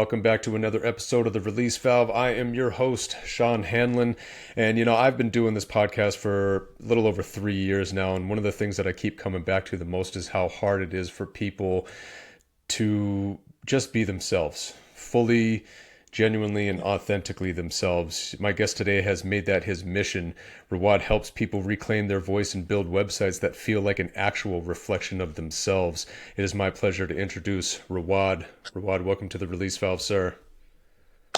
welcome back to another episode of The Release Valve. I am your host, Sean Hanlon, and I've been doing this podcast for a little over 3 years now, and one of the things that I keep coming back to the most is how hard it is for people to just be themselves, fully, genuinely, and authentically themselves. My guest today has made that his mission. Rawad helps people reclaim their voice and build websites that feel like an actual reflection of themselves. It is my pleasure to introduce Rawad. Rawad, welcome to the Release Valve, sir.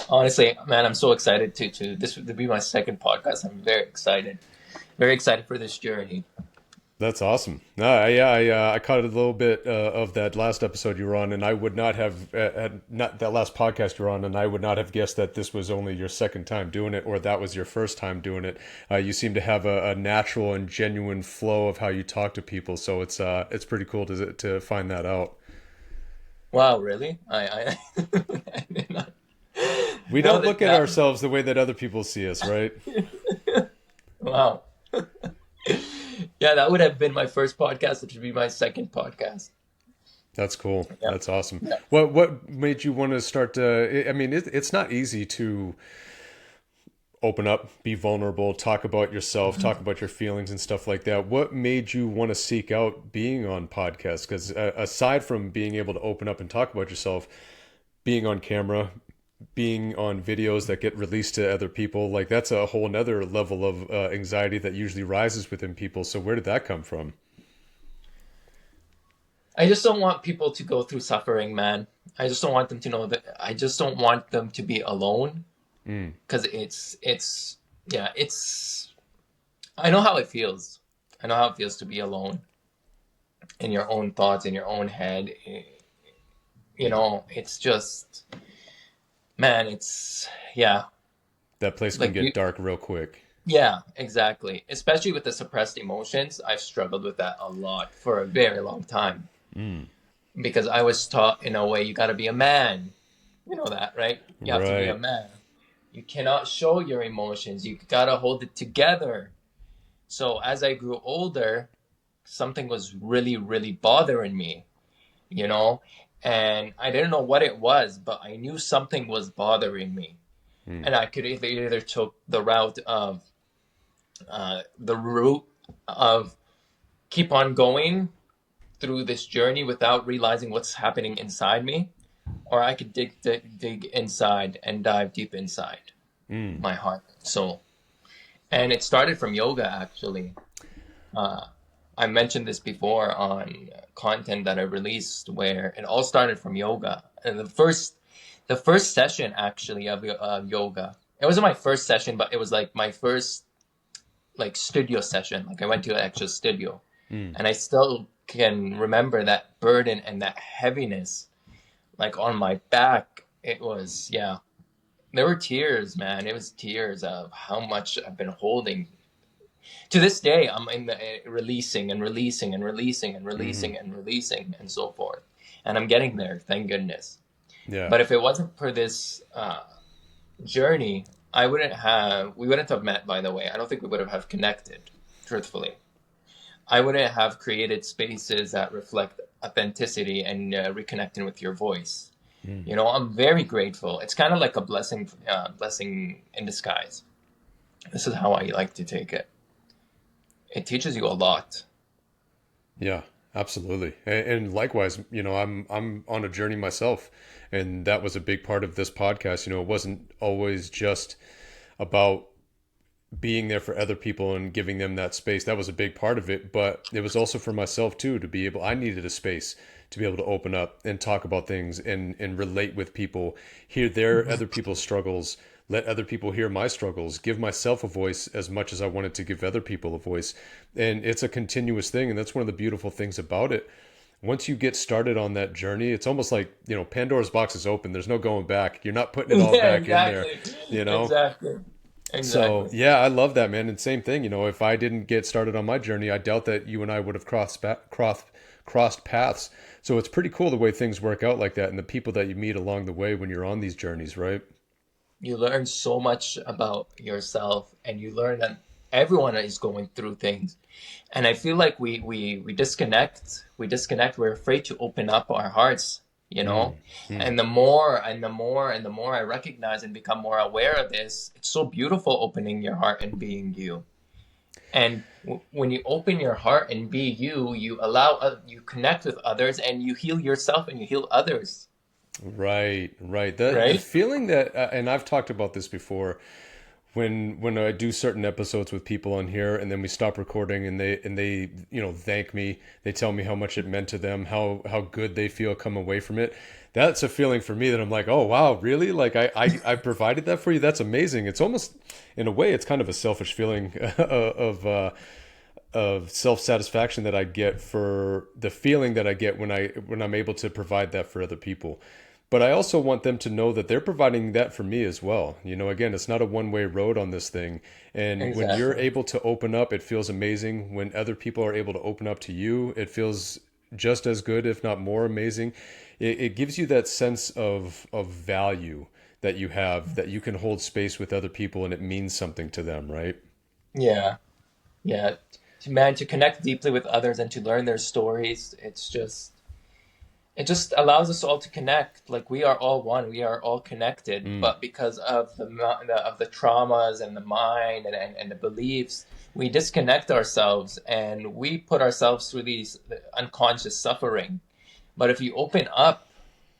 Honestly, man, I'm so excited to be my second podcast. I'm very excited for this journey. That's awesome. I caught a little bit of that last episode you were on, and I would not have not that last podcast you were on, and I would not have guessed that this was only your second time doing it, or that was your first time doing it. You seem to have a natural and genuine flow of how you talk to people, so it's pretty cool to find that out. Wow, really? I I did not We know don't that look at ourselves the way that other people see us, right? wow. Yeah, that would have been my first podcast. It should be my second podcast. That's cool. Yeah. That's awesome. Yeah. What made you want to start to? I mean, it's not easy to open up, be vulnerable, talk about yourself, talk about your feelings and stuff like that. What made you want to seek out being on podcasts? Because aside from being able to open up and talk about yourself, being on camera, being on videos that get released to other people, like that's a whole nother level of anxiety that usually rises within people. So where did that come from? I just don't want people to go through suffering, man. I just don't want them to know that. I just don't want them to be alone. Because it's. I know how it feels. I know how it feels to be alone in your own thoughts, in your own head. It's just, man, yeah. That place can Like get dark real quick. yeah, exactly. Especially with the suppressed emotions. I've struggled with that a lot for a very long time. Because I was taught in a way, you got to be a man. You know that, right? You have to be a Right. man. You cannot show your emotions. You gotta hold it together. So as I grew older, something was really, really bothering me, you know, and I didn't know what it was, but I knew something was bothering me, and I could either took the route of keep on going through this journey without realizing what's happening inside me, or I could dig inside and dive deep inside my heart, soul. And it started from yoga, actually. I mentioned this before on content that I released, where it all started from yoga. And the first session actually of yoga. It wasn't my first session, but it was like my first like studio session. Like I went to an actual studio, and I still can remember that burden and that heaviness, like on my back. It was, yeah. There were tears, man. It was tears of how much I've been holding. To this day, I'm in the releasing and releasing and releasing and Hmm. releasing and releasing and so forth. And I'm getting there, thank goodness. Yeah. But if it wasn't for this journey, we wouldn't have met, by the way. I don't think we would have connected, truthfully. I wouldn't have created spaces that reflect authenticity and reconnecting with your voice. I'm very grateful. It's kind of like a blessing in disguise. This is how I like to take it. It teaches you a lot. Yeah, absolutely. And likewise, I'm on a journey myself, and that was a big part of this podcast. It wasn't always just about being there for other people and giving them that space. That was a big part of it, but it was also for myself too, to be able, I needed a space to be able to open up and talk about things and relate with people, hear their other people's struggles, let other people hear my struggles, give myself a voice as much as I wanted to give other people a voice. And it's a continuous thing. And that's one of the beautiful things about it. Once you get started on that journey, it's almost like, Pandora's box is open. There's no going back. You're not putting it all Yeah, back in there, exactly. you know? Exactly. So Exactly. yeah, I love that, man. And same thing, if I didn't get started on my journey, I doubt that you and I would have crossed paths. So it's pretty cool the way things work out like that, and the people that you meet along the way when you're on these journeys, right? You learn so much about yourself, and you learn that everyone is going through things. And I feel like we disconnect. We disconnect. We're afraid to open up our hearts you know? Mm, mm. And the more and the more and the more I recognize and become more aware of this, it's so beautiful opening your heart and being you. And when you open your heart and be you, you allow, you connect with others and you heal yourself and you heal others, Right, right. The right? feeling that, and I've talked about this before, when I do certain episodes with people on here, and then we stop recording, and they thank me, they tell me how much it meant to them, how good they feel come away from it. That's a feeling for me that I'm like, oh wow, really? Like I provided that for you. That's amazing. It's almost, in a way, it's kind of a selfish feeling of self satisfaction that I get for the feeling that I get when I'm able to provide that for other people. But I also want them to know that they're providing that for me as well. Again, it's not a one-way road on this thing. And when you're Exactly. able to open up, it feels amazing. When other people are able to open up to you, it feels just as good, if not more amazing. It gives you that sense of value that you have, that you can hold space with other people and it means something to them, right? Yeah. Yeah. Man, to connect deeply with others and to learn their stories, it just allows us all to connect. Like we are all one, we are all connected, Mm, but because of of the traumas and the mind and the beliefs, we disconnect ourselves and we put ourselves through these unconscious suffering. But if you open up,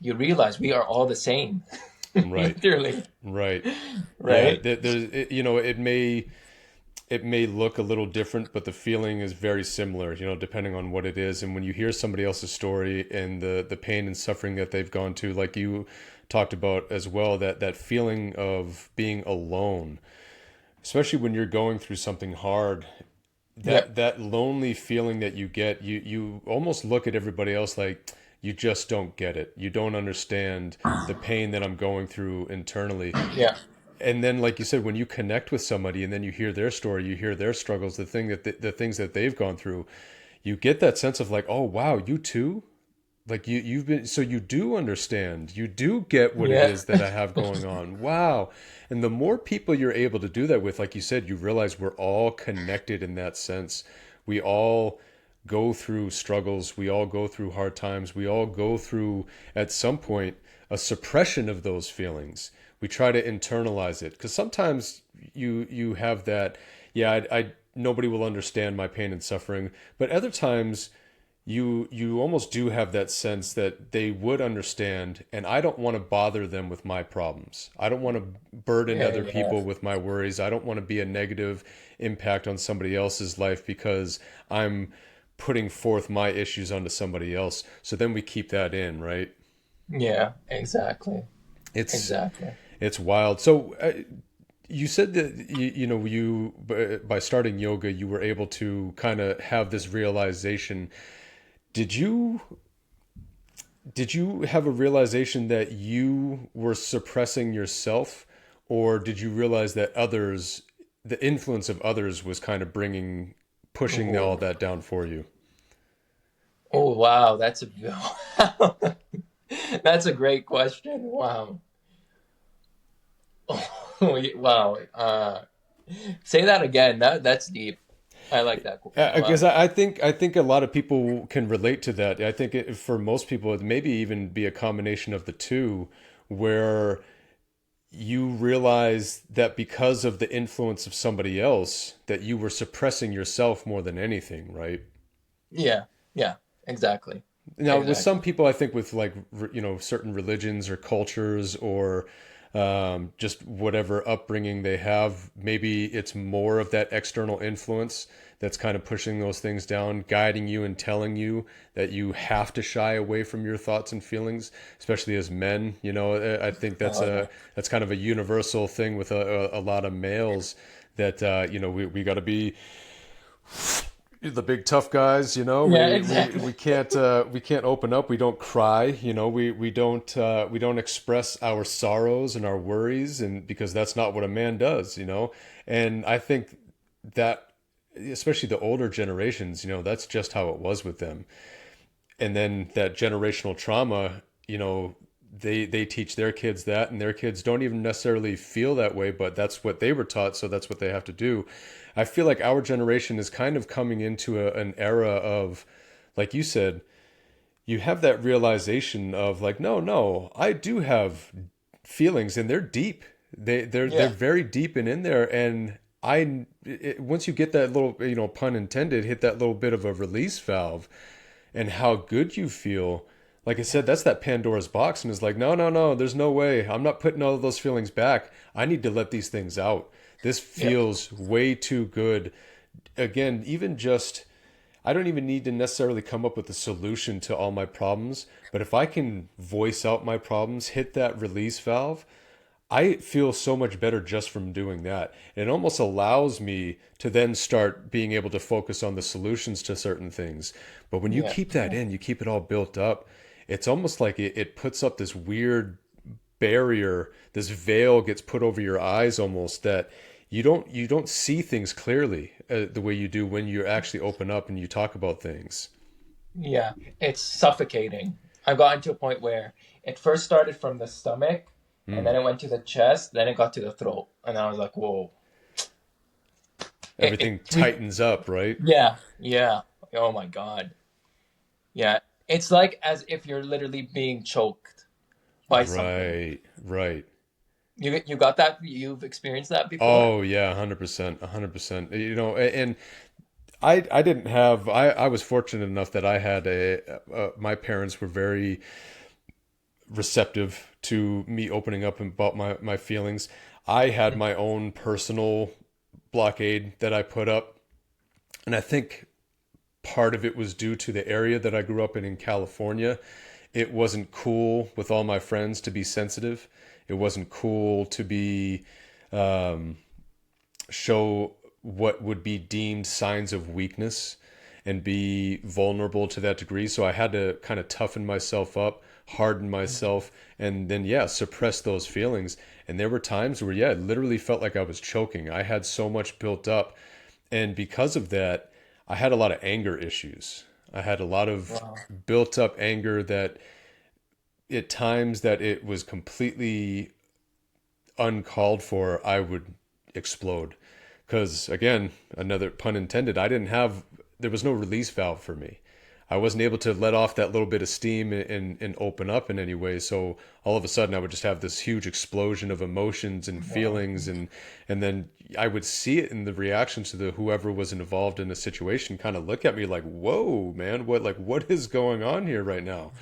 you realize we are all the same. right, Literally, right. Yeah, right? it may look a little different, but the feeling is very similar, depending on what it is. And when you hear somebody else's story and the pain and suffering that they've gone to, like you talked about as well, that feeling of being alone, especially when you're going through something hard, Yep. that lonely feeling that you get, you almost look at everybody else like you just don't get it. You don't understand the pain that I'm going through internally. Yeah. And then, like you said, when you connect with somebody and then you hear their story, you hear their struggles, the things that they've gone through, you get that sense of like, oh wow, you too. Like you've been, so you do understand, you do get what it Yeah. is that I have going on. Wow. And the more people you're able to do that with, like you said, you realize we're all connected in that sense. We all go through struggles, we all go through hard times, we all go through at some point a suppression of those feelings. We try to internalize it because sometimes you have that, yeah, I nobody will understand my pain and suffering, but other times you almost do have that sense that they would understand, and I don't want to bother them with my problems. I don't want to burden Yeah. other Yeah. people with my worries. I don't want to be a negative impact on somebody else's life because I'm putting forth my issues onto somebody else. So then we keep that in, right? Yeah. Exactly. It's Exactly. it's wild. So you said that you by starting yoga you were able to kind of have this realization. Did you did you have a realization that you were suppressing yourself, or did you realize that the influence of others was kind of pushing all Oh. that down for you? Oh, wow. That's a that's a great question. Wow. Oh, wow. Say that again. That's deep. I like that. Because Wow. I think a lot of people can relate to that. I think for most people, it maybe even be a combination of the two, where you realize that because of the influence of somebody else, that you were suppressing yourself more than anything, right? Yeah. Yeah. Exactly. Now, with some Exactly. people, I think with like certain religions or cultures or just whatever upbringing they have, maybe it's more of that external influence that's kind of pushing those things down, guiding you and telling you that you have to shy away from your thoughts and feelings, especially as men. I think Yeah. that's kind of a universal thing with a lot of males that we got to be the big tough guys. Yeah. We Exactly. can't open up. We don't cry. We don't express our sorrows and our worries, and because that's not what a man does. And I think that especially the older generations, that's just how it was with them. And then that generational trauma, they teach their kids that, and their kids don't even necessarily feel that way, but that's what they were taught, so that's what they have to do. I feel like our generation is kind of coming into an era of, like you said, you have that realization of like, no, no, I do have feelings and they're deep. They're Yeah. very deep and in there. And once you get that little, pun intended, hit that little bit of a release valve and how good you feel. Like I said, that's that Pandora's box, and it's like, no, no, no, there's no way. I'm not putting all of those feelings back. I need to let these things out. This Yeah. feels way too good. Again, even just I don't even need to necessarily come up with a solution to all my problems, but if I can voice out my problems, hit that release valve, I feel so much better just from doing that. It almost allows me to then start being able to focus on the solutions to certain things. But when you Yeah. keep that in, you keep it all built up, it's almost like it puts up this weird barrier, this veil gets put over your eyes almost that you don't see things clearly the way you do when you actually open up and you talk about things. Yeah. It's suffocating. I've gotten to a point where it first started from the stomach, and then Mm. it went to the chest, then it got to the throat, and I was like, "Whoa!" Everything tightens up, right? Yeah, yeah. Oh my God. Yeah. It's like as if you're literally being choked by something. Right, right. You got that? You've experienced that before? Oh yeah, 100%, 100%. And I didn't have I was fortunate enough that I had my parents were very receptive to me opening up about my feelings. I had my own personal blockade that I put up, and I think part of it was due to the area that I grew up in California. It wasn't cool with all my friends to be sensitive. It wasn't cool to be um, show what would be deemed signs of weakness and be vulnerable to that degree. So I had to kind of toughen myself up, harden myself, and then, yeah, suppress those feelings. And there were times where, yeah, it literally felt like I was choking. I had so much built up. And because of that, I had a lot of anger issues. I had a lot of Wow. built up anger that at times that it was completely uncalled for, I would explode. Because again, another pun intended, there was no release valve for me. I wasn't able to let off that little bit of steam and open up in any way. So all of a sudden, I would just have this huge explosion of emotions and Wow. feelings, and then I would see it in the reactions to the whoever was involved in the situation, kind of look at me like, "Whoa, man, what is going on here right now?"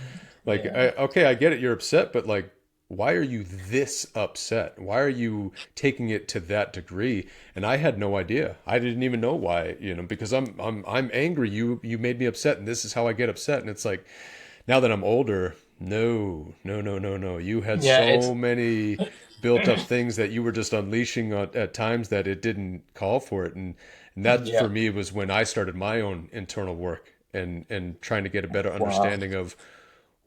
Like, Yeah. okay, I get it, you're upset, but like, why are you this upset? Why are you taking it to that degree? And I had no idea. I didn't even know why, because I'm angry. You made me upset, and this is how I get upset. And it's like, now that I'm older, no, no, no, no, no. You had Yeah, it's so many built up things that you were just unleashing at times that it didn't call for it, and that yeah. for me was when I started my own internal work and trying to get a better Wow. understanding of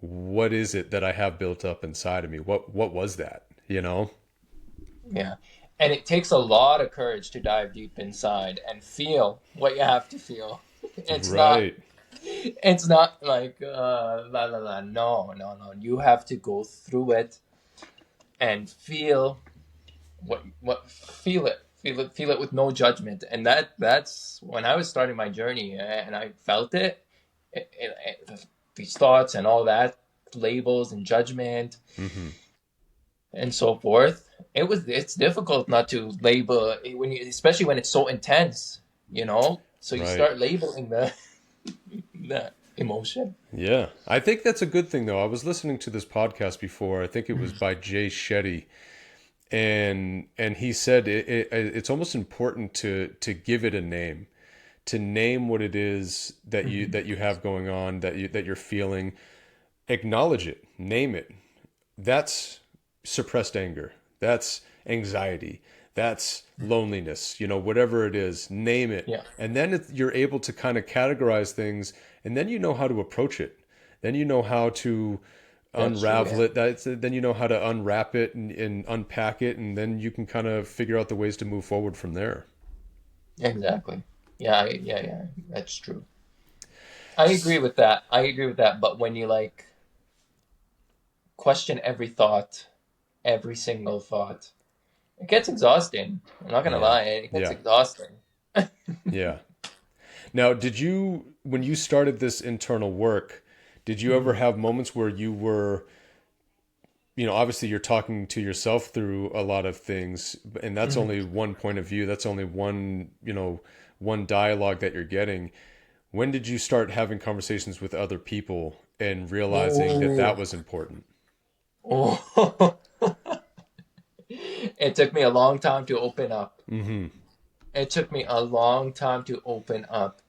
what is it that I have built up inside of me? What was that? You know? Yeah. And it takes a lot of courage to dive deep inside and feel what you have to feel. It's not Right. it's not like la la la. No, no, no. You have to go through it and feel what feel it. Feel it with no judgment. And that's when I was starting my journey and I felt these thoughts and all that, labels and judgment Hmm. and so forth. It's difficult not to label when you, especially when it's so intense, you know. So you Right. start labeling the emotion. Yeah. I think that's a good thing though. I was listening to this podcast before. I think it was by Jay Shetty, and he said it's almost important to give it a name, to name what it is Mhm. that you have going on, that you're feeling, acknowledge it, name it. That's suppressed anger. That's anxiety. That's loneliness. Whatever it is, name it. Yeah, And then you're able to kind of categorize things, and then you know how to approach it. Then you know how to that's true. unravel Yeah, it. Then you know how to unwrap it and unpack it, and then you can kind of figure out the ways to move forward from there. exactly. Yeah, yeah, yeah. That's true. I agree with that. I agree with that. But when you like question every thought, every single thought, it gets exhausting. I'm not gonna Yeah. lie, it gets Yeah. exhausting. Yeah. Now, when you started this internal work, Did you ever Mhm. have moments where you were, obviously you're talking to yourself through a lot of things, and that's Mhm. only one point of view. That's only one, one dialogue that you're getting. When did you start having conversations with other people and realizing that that Oh, was important? oh. It took me a long time to open up. Mm-hmm. It took me a long time to open up.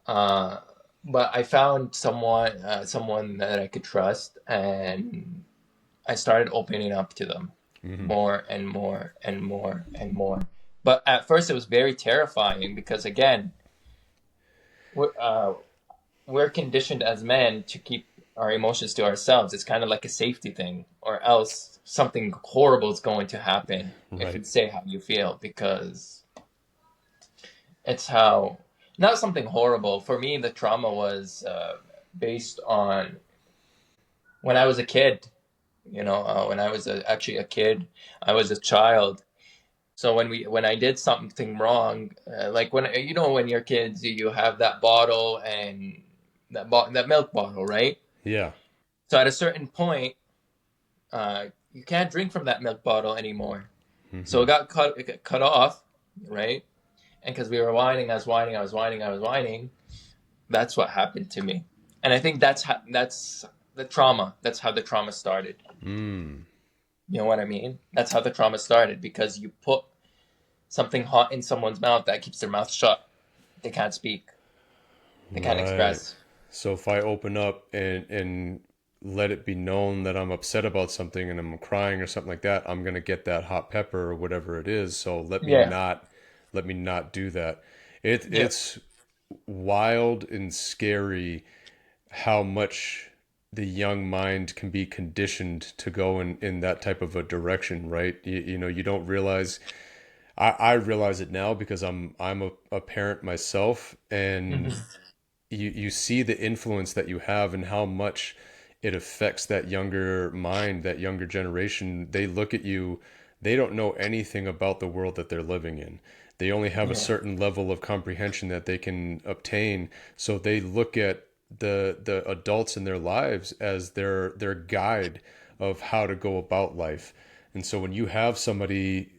Uh, but I found someone that I could trust, and I started opening up to them Mm-hmm. more and more and more and more. But at first, it was very terrifying because, again, we're conditioned as men to keep our emotions to ourselves. It's kind of like a safety thing, or else something horrible is going to happen if you Right. say how you feel, because it's how, not something horrible. For me, the trauma was based on when I was a kid. When I was actually a kid, I was a child. So when I did something wrong, like when you're kids, you have that bottle and that milk bottle, right? Yeah. So at a certain point, you can't drink from that milk bottle anymore. So Mm-hmm. it got cut off, right? And because we were whining, I was whining, I was whining, I was whining. That's what happened to me, and I think that's the trauma. That's how the trauma started. Mm. You know what I mean? That's how the trauma started, because you put something hot in someone's mouth that keeps their mouth shut. They can't speak. They can't Right. express. So if I open up and let it be known that I'm upset about something and I'm crying or something like that, I'm gonna get that hot pepper or whatever it is. So Yeah. let me not do that. Yeah. It's wild and scary how much the young mind can be conditioned to go in that type of a direction, right? You don't realize. I realize it now because I'm a parent myself, and Hmm. you see the influence that you have and how much it affects that younger mind, that younger generation. They look at you, they don't know anything about the world that they're living in. They only have a Yeah. certain level of comprehension that they can obtain. So they look at the adults in their lives as their guide of how to go about life. And so when you have somebody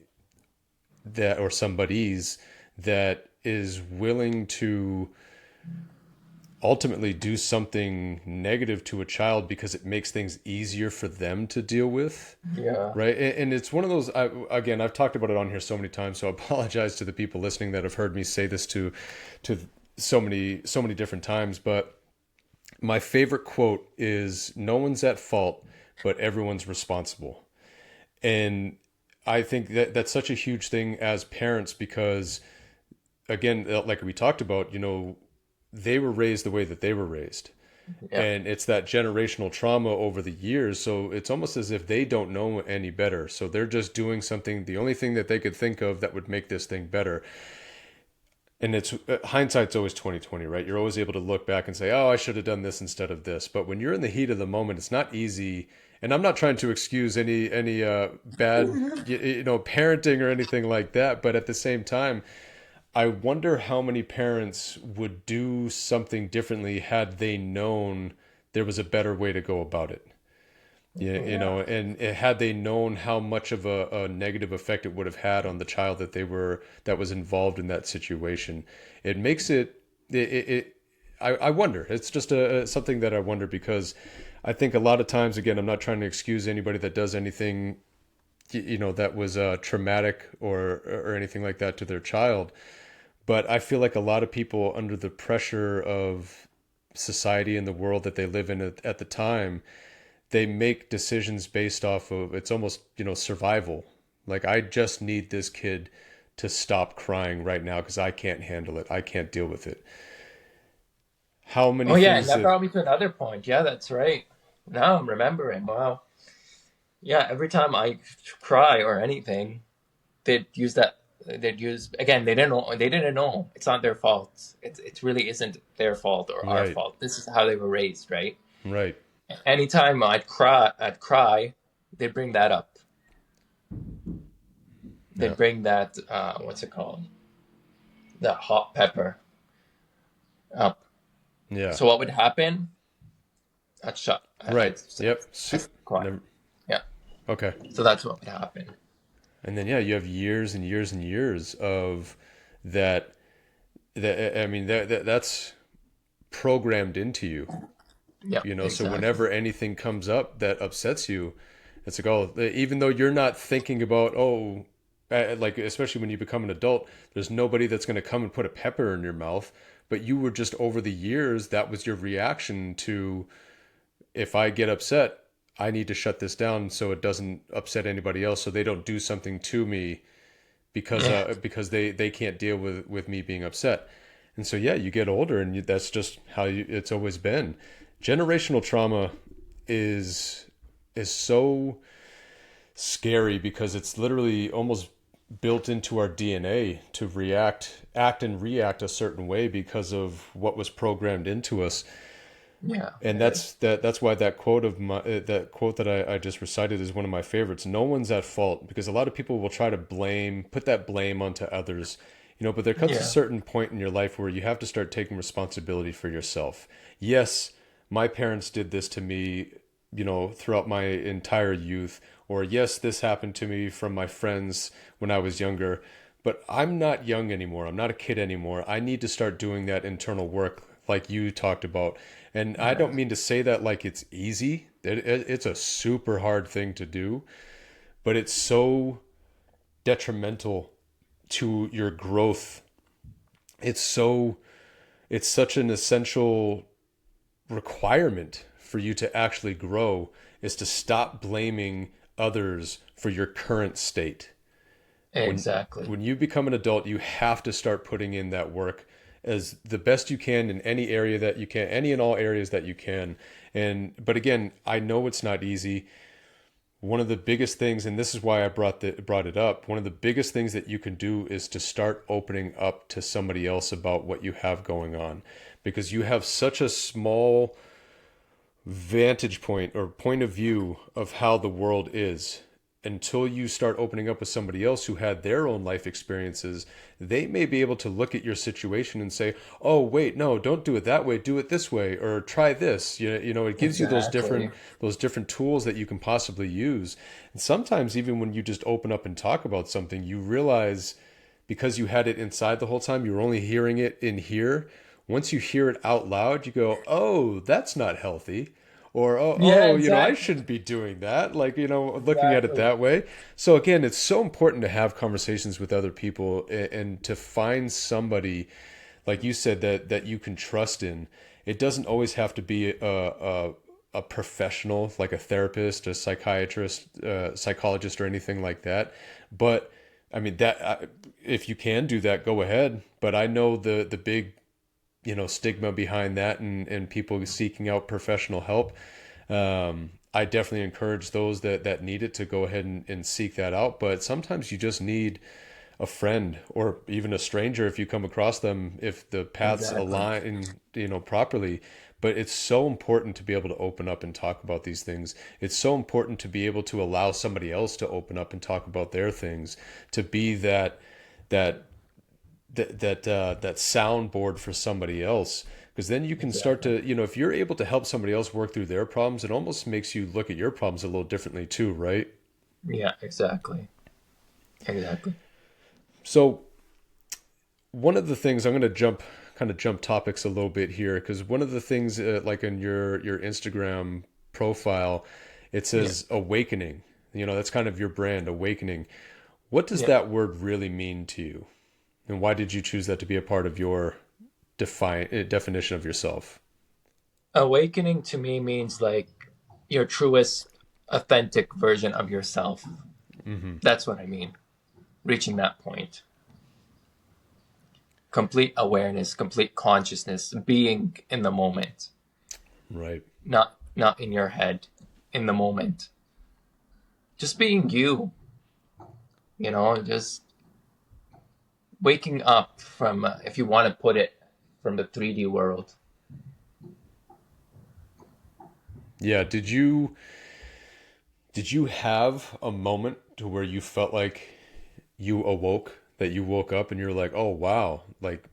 that or somebody's that is willing to ultimately do something negative to a child because it makes things easier for them to deal with, Yeah. right? And it's one of those, again, I've talked about it on here so many times, so I apologize to the people listening that have heard me say this to so many different times, but my favorite quote is, no one's at fault but everyone's responsible. And I think that that's such a huge thing as parents because, again, like we talked about, they were raised the way that they were raised, Yeah. and it's that generational trauma over the years. So it's almost as if they don't know any better, so they're just doing something, the only thing that they could think of that would make this thing better. And it's hindsight's always 2020, right? You're always able to look back and say, oh, I should have done this instead of this. But when you're in the heat of the moment, it's not easy. And I'm not trying to excuse any bad parenting or anything like that, but at the same time, I wonder how many parents would do something differently had they known there was a better way to go about it. Yeah, Yeah. and had they known how much of a negative effect it would have had on the child that was involved in that situation, it makes it I wonder. It's just something that I wonder because I think a lot of times, again, I'm not trying to excuse anybody that does anything, that was traumatic or anything like that to their child. But I feel like a lot of people, under the pressure of society and the world that they live in at the time, they make decisions based off of, it's almost, survival. Like, I just need this kid to stop crying right now because I can't handle it. I can't deal with it. How many Oh yeah, and things that that, brought me to another point. Yeah, that's right. Now I'm remembering. Wow. Yeah, every time I cry or anything, they'd use that. They'd use again. They didn't know. They didn't know. It's not their fault. It really isn't their fault or our right, fault. This is how they were raised, right? right, Anytime I'd cry. They'd bring that up. yeah, They'd bring that. What's it called? That hot pepper up. yeah, So what would happen? I'd shut. Right. Yep. I'd stay quiet. Never. Yeah. Okay. So that's what would happen. And then yeah, you have years and years and years of that. That I mean, that's programmed into you. Yeah, You know, so exactly. whenever anything comes up that upsets you, it's like, oh, even though you're not thinking about, oh, like, especially when you become an adult, there's nobody that's going to come and put a pepper in your mouth. But you were just over the years, that was your reaction to, if I get upset, I need to shut this down so it doesn't upset anybody else, so they don't do something to me Yeah. because they can't deal with me being upset. And so yeah, you get older, and that's just how it's always been. Generational trauma is is so scary because it's literally almost built into our DNA to act and react a certain way because of what was programmed into us. Yeah, And it is. that's why that quote that I just recited is one of my favorites. No one's at fault, because a lot of people will try to put that blame onto others, you know, but there comes a Yeah, certain point in your life where you have to start taking responsibility for yourself. Yes, my parents did this to me, you know, throughout my entire youth, or yes, this happened to me from my friends when I was younger, but I'm not young anymore. I'm not a kid anymore. I need to start doing that internal work like you talked about. And I don't yeah, mean to say that like it's easy. It's a super hard thing to do, but it's so detrimental to your growth. It's so it's such an essential requirement for you to actually grow, is to stop blaming others for your current state. when exactly. when you become an adult, you have to start putting in that work as the best you can in any area that you can, any and all areas that you can. And but again, I know it's not easy. One of the biggest things, and this is why I brought it up, one of the biggest things that you can do is to start opening up to somebody else about what you have going on, because you have such a small vantage point or point of view of how the world is. Until you start opening up with somebody else who had their own life experiences, they may be able to look at your situation and say, "Oh, wait, no, don't do it that way. Do it this way, or try this." You know, it gives you Exactly. those different tools that you can possibly use. And sometimes even when you just open up and talk about something, you realize, because you had it inside the whole time, you were only hearing it in here. Once you hear it out loud, you go, "Oh, that's not healthy." Or Yeah, you know, I exactly. shouldn't be doing that. Like, you know, looking at it Exactly. that way. So again, it's so important to have conversations with other people, and to find somebody, like you said, that you can trust in. It doesn't always have to be a professional, like a therapist, a psychiatrist, psychologist, or anything like that. But I mean, if you can do that, go ahead. But I know the big, you know, stigma behind that, and people seeking out professional help. I definitely encourage those that need it to go ahead and seek that out. But sometimes you just need a friend, or even a stranger if you come across them, if the paths Exactly. align, you know, properly. But it's so important to be able to open up and talk about these things. It's so important to be able to allow somebody else to open up and talk about their things, to be that that soundboard for somebody else, because then you can start Exactly. to, you know, if you're able to help somebody else work through their problems, it almost makes you look at your problems a little differently too, right? Yeah, exactly. Exactly. So one of the things, I'm going to jump topics a little bit here, because one of the things, like in your Instagram profile, it Yeah. says awakening. You know, that's kind of your brand, awakening. What does Yeah. that word really mean to you, and why did you choose that to be a part of your definition of yourself? Awakening to me means like your truest, authentic version of yourself. Hmm. That's what I mean. Reaching that point. Complete awareness, complete consciousness, being in the moment, Right. not in your head, in the moment. Just being you, just waking up from, if you want to put it, from the 3D world. Yeah. Did you have a moment to where you felt like you awoke, that you woke up and you're like, oh wow, like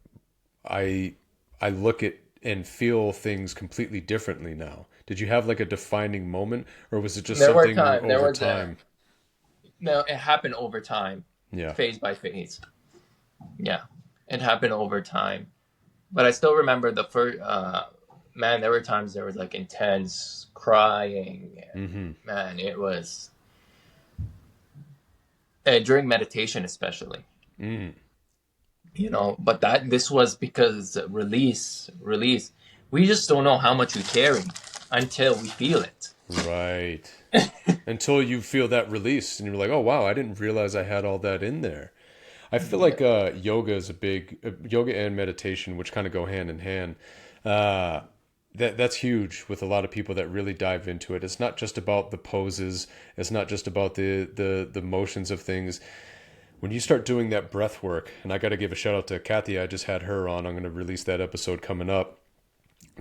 I I look at and feel things completely differently now. Did you have like a defining moment, or was it just There were something time. There over was a time? no. It happened over time, Yeah. phase by phase. Yeah, it happened over time. But I still remember the first. Man, there were times there was like intense crying, and Mm-hmm. man, it was during meditation, especially. Mm. But that this was because release. We just don't know how much we carry until we feel it. Right. Until you feel that release and you're like, oh wow, I didn't realize I had all that in there. I feel Yeah. like yoga is a big yoga and meditation, which kind of go hand in hand. Uh, that's huge with a lot of people that really dive into it. It's not just about the poses. It's not just about the motions of things. When you start doing that breath work, and I got to give a shout out to Kathy. I just had her on. I'm going to release that episode coming up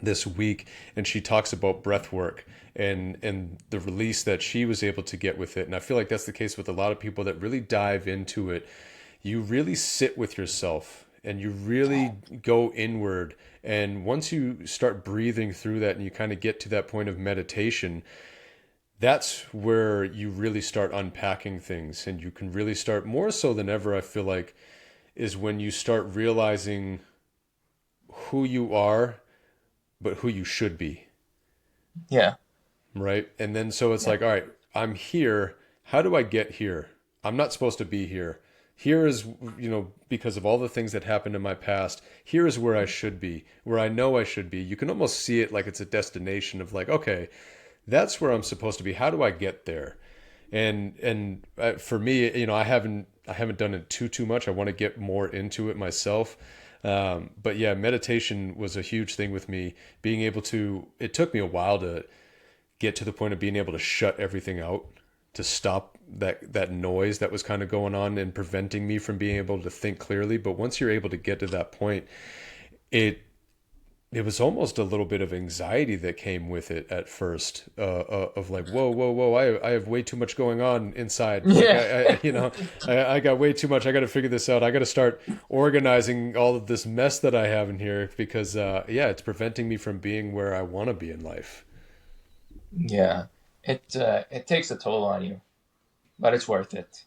this week, and she talks about breath work and the release that she was able to get with it. And I feel like that's the case with a lot of people that really dive into it. You really sit with yourself and you really go inward, and once you start breathing through that and you kind of get to that point of meditation, that's where you really start unpacking things, and you can really start more so than ever. I feel like is when you start realizing who you are but who you should be, Yeah. right? And then so it's Yeah. like, all right, I'm here. How do I get here? I'm not supposed to be here. Here is, because of all the things that happened in my past, here is where I should be, where I know I should be. You can almost see it like it's a destination of like, okay, that's where I'm supposed to be. How do I get there? And for me, I haven't done it too much. I want to get more into it myself. But yeah, meditation was a huge thing with me. Being able to, it took me a while to get to the point of being able to shut everything out, to stop that noise that was kind of going on and preventing me from being able to think clearly. But once you're able to get to that point, it it was almost a little bit of anxiety that came with it at first, of like, whoa, I have way too much going on inside. Like Yeah. I got way too much. I got to figure this out. I got to start organizing all of this mess that I have in here because, yeah, it's preventing me from being where I want to be in life. Yeah. It takes a toll on you, but it's worth it.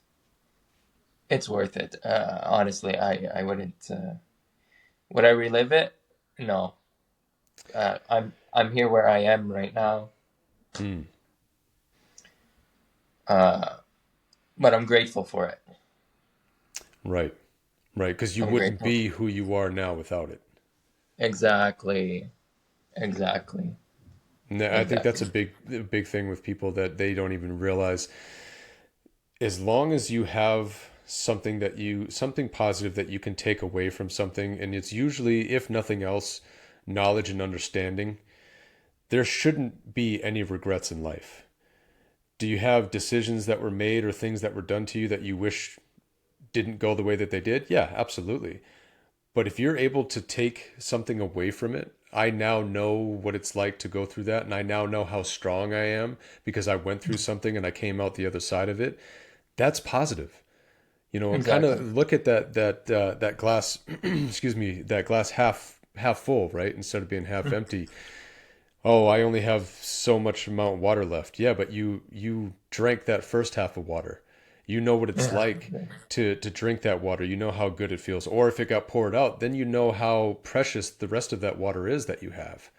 It's worth it. Honestly, I wouldn't. Would I relive it? No. I'm here where I am right now. Mm, Uh, but I'm grateful for it. right, right, because you I'm wouldn't grateful. be who you are now without it. Exactly. Exactly. And I think that's Exactly. a big thing with people that they don't even realize. As long as you have something positive that you can take away from something, and it's usually, if nothing else, knowledge and understanding, there shouldn't be any regrets in life. Do you have decisions that were made or things that were done to you that you wish didn't go the way that they did? Yeah, absolutely. But if you're able to take something away from it, I now know what it's like to go through that, and I now know how strong I am because I went through something and I came out the other side of it. That's positive. Kind Exactly. of look at that glass, excuse me, that glass half full, right? Instead of being half empty. Oh, I only have so much amount of water left. Yeah, but you drank that first half of water. You know what it's Yeah. like to drink that water. You know how good it feels. Or if it got poured out, then you know how precious the rest of that water is that you have.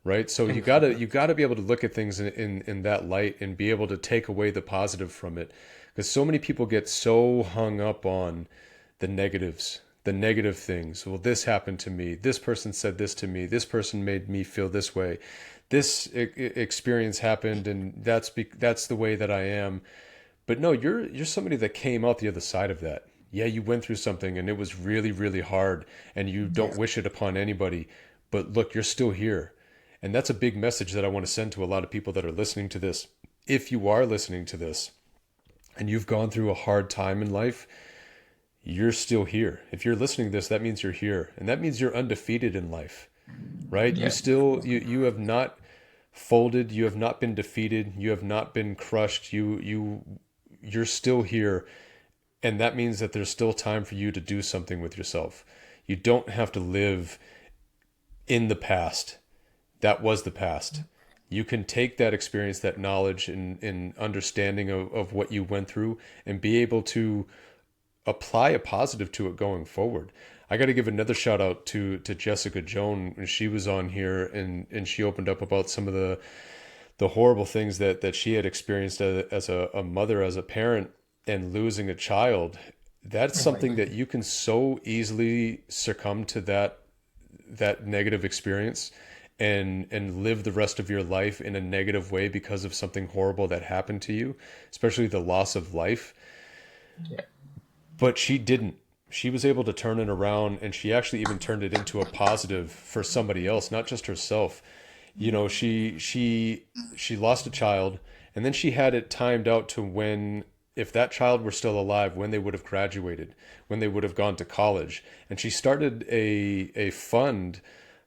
Right? So Exactly. you gotta be able to look at things in that light and be able to take away the positive from it. Because so many people get so hung up on the negatives, the negative things. Well, this happened to me. This person said this to me. This person made me feel this way. This experience happened, and that's the way that I am. But no, you're somebody that came out the other side of that. Yeah, you went through something and it was really, really hard, and you don't Yeah. wish it upon anybody. But look, you're still here. And that's a big message that I want to send to a lot of people that are listening to this. If you are listening to this and you've gone through a hard time in life, you're still here. If you're listening to this, that means you're here. And that means you're undefeated in life, right? Yeah. You have not folded, you have not been defeated, you have not been crushed. You're still here, and that means that there's still time for you to do something with yourself. You don't have to live in the past. That was the past. you can take that experience, that knowledge and understanding of what you went through and be able to apply a positive to it going forward. I got to give another shout out to Jessica Joan when she was on here, and she opened up about some of the horrible things that she had experienced as a mother, as a parent, and losing a child. That's Oh my something God. that you can so easily succumb to that negative experience and live the rest of your life in a negative way because of something horrible that happened to you, especially the loss of life. Yeah. But she didn't. She was able to turn it around, and she actually even turned it into a positive for somebody else, not just herself. You know, she lost a child, and then she had it timed out to when, if that child were still alive, when they would have graduated, when they would have gone to college. And she started a fund,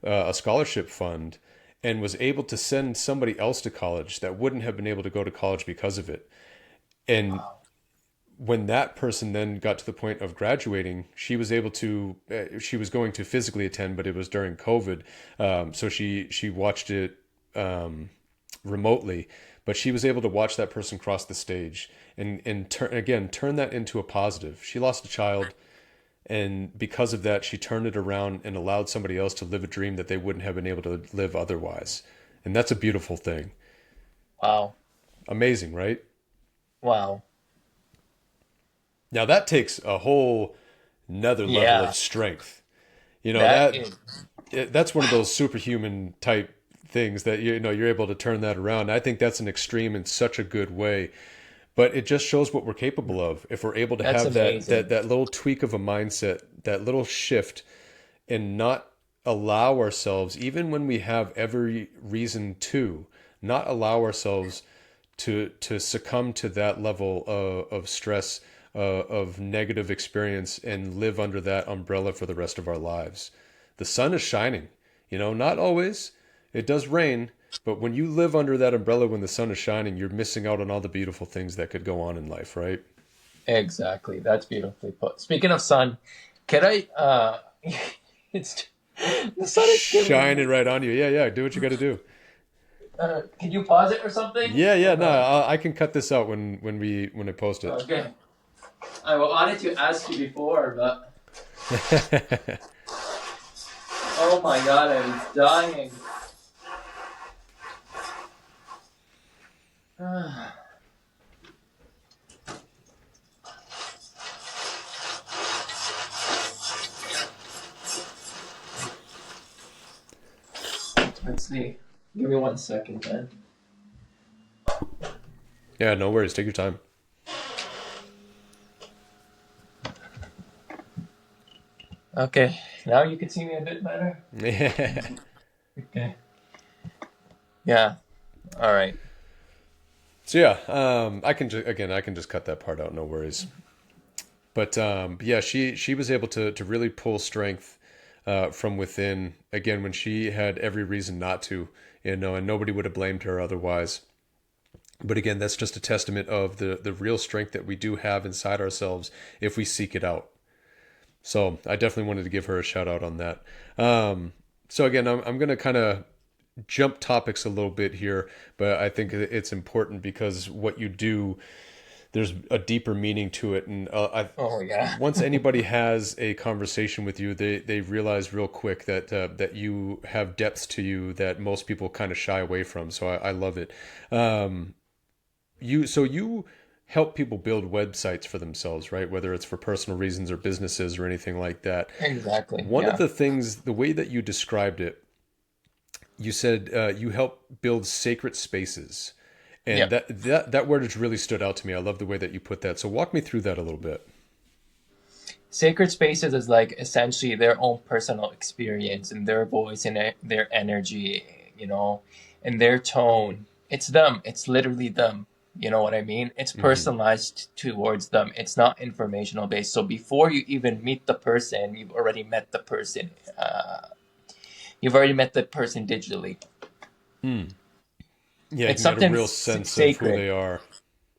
a scholarship fund, and was able to send somebody else to college that wouldn't have been able to go to college because of it. And Wow. when that person then got to the point of graduating, she was able to. She was going to physically attend, but it was during COVID, so she watched it remotely. But she was able to watch that person cross the stage and turn that into a positive. She lost a child, and because of that, she turned it around and allowed somebody else to live a dream that they wouldn't have been able to live otherwise. And that's a beautiful thing. Wow. Amazing, right? Wow. Now that takes a whole another level Yeah. of strength. You know, That is. that's one of those superhuman type things that you know you're able to turn that around. I think that's an extreme in such a good way, but it just shows what we're capable of if we're able to That's have amazing. that little tweak of a mindset, that little shift, and not allow ourselves, even when we have every reason to, not allow ourselves to succumb to that level of stress, of negative experience, and live under that umbrella for the rest of our lives. The sun is shining, you know, not always. It does rain, but when you live under that umbrella when the sun is shining, you're missing out on all the beautiful things that could go on in life, right? Exactly. That's beautifully put. Speaking of sun, can I it's the sun is killing Shining me. right on you. Yeah, yeah. Do what you got to do. Can you pause it or something? Yeah, yeah. Or No, no? I can cut this out when I post it. Okay. I wanted to ask you before, but oh my god, I was dying. Let's see. Give me 1 second, man. Yeah, no worries. Take your time. Okay, now you can see me a bit better. Yeah. Okay. Yeah. All right. So yeah, I can just cut that part out. No worries. But yeah, she was able to really pull strength from within. Again, when she had every reason not to, you know, and nobody would have blamed her otherwise. But again, that's just a testament of the real strength that we do have inside ourselves if we seek it out. So I definitely wanted to give her a shout out on that. So again, I'm going to kind of jump topics a little bit here, but I think it's important because what you do, there's a deeper meaning to it. And Oh yeah. once anybody has a conversation with you, they realize real quick that you have depths to you that most people kind of shy away from. So I love it. You help people build websites for themselves, right? Whether it's for personal reasons or businesses or anything like that. Exactly. One of Yeah. the things, the way that you described it, you said you help build sacred spaces, and Yeah. that word has really stood out to me. I love the way that you put that. So walk me through that a little bit. Sacred spaces is like essentially their own personal experience and their voice and their energy, and their tone. It's them. It's literally them. You know what I mean? It's Hmm. personalized towards them. It's not informational based. So before you even meet the person, you've already met the person. You've already met the person digitally. Yeah, you It's can get a something real sense of who sacred. they are.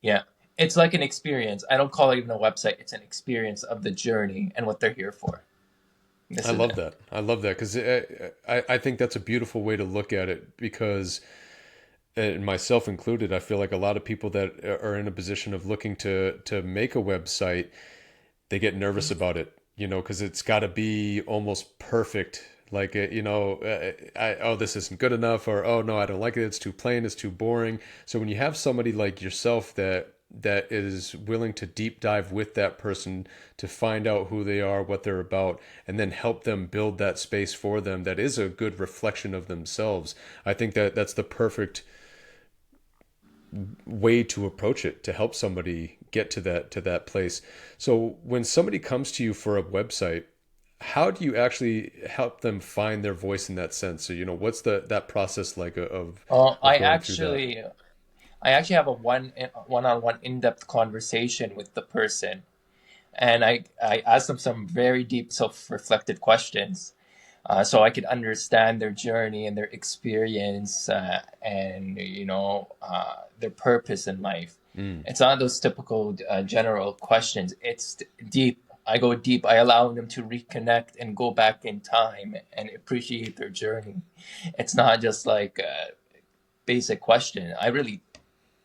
Yeah. It's like an experience. I don't call it even a website. It's an experience of the journey and what they're here for. This I is love it. that. I love that because I think that's a beautiful way to look at it because and myself included, I feel like a lot of people that are in a position of looking to make a website, they get nervous about it, because it's got to be almost perfect. Like, oh, this isn't good enough, or oh no, I don't like it. It's too plain. It's too boring. So when you have somebody like yourself that is willing to deep dive with that person to find out who they are, what they're about, and then help them build that space for them that is a good reflection of themselves. I think that that's the perfect way to approach it to help somebody get to that place. So when somebody comes to you for a website, how do you actually help them find their voice in that sense? So, what's that process like of Uh, of I going through that? actually I actually have a one-on-one in-depth conversation with the person, and I ask them some very deep self-reflective questions, so I could understand their journey and their experience, and their purpose in life. Mm, It's not those typical general questions. It's deep. I go deep. I allow them to reconnect and go back in time and appreciate their journey. It's not just like a basic question. I really